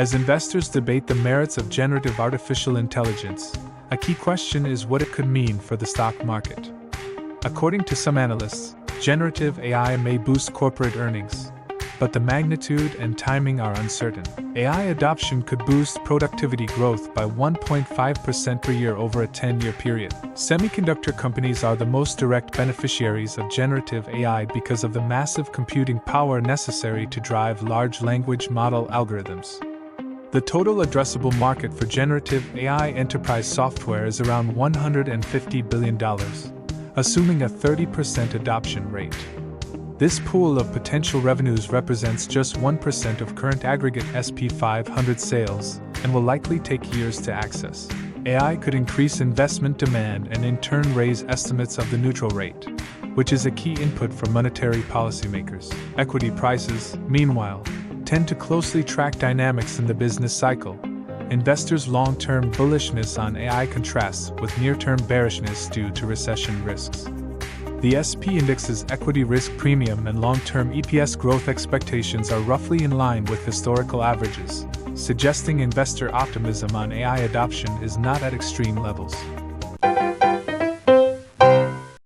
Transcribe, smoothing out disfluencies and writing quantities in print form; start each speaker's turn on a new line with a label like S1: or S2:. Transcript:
S1: As investors debate the merits of generative artificial intelligence, a key question is what it could mean for the stock market. According to some analysts, generative AI may boost corporate earnings, but the magnitude and timing are uncertain. AI adoption could boost productivity growth by 1.5% per year over a 10-year period. Semiconductor companies are the most direct beneficiaries of generative AI because of the massive computing power necessary to drive large language model algorithms. The total addressable market for generative AI enterprise software is around $150 billion, assuming a 30% adoption rate. This pool of potential revenues represents just 1% of current aggregate SP 500 sales and will likely take years to access. AI could increase investment demand and in turn raise estimates of the neutral rate, which is a key input for monetary policymakers. Equity prices, meanwhile, tend to closely track dynamics in the business cycle. Investors' long-term bullishness on AI contrasts with near-term bearishness due to recession risks. The SP Index's equity risk premium and long-term EPS growth expectations are roughly in line with historical averages, suggesting investor optimism on AI adoption is not at extreme levels.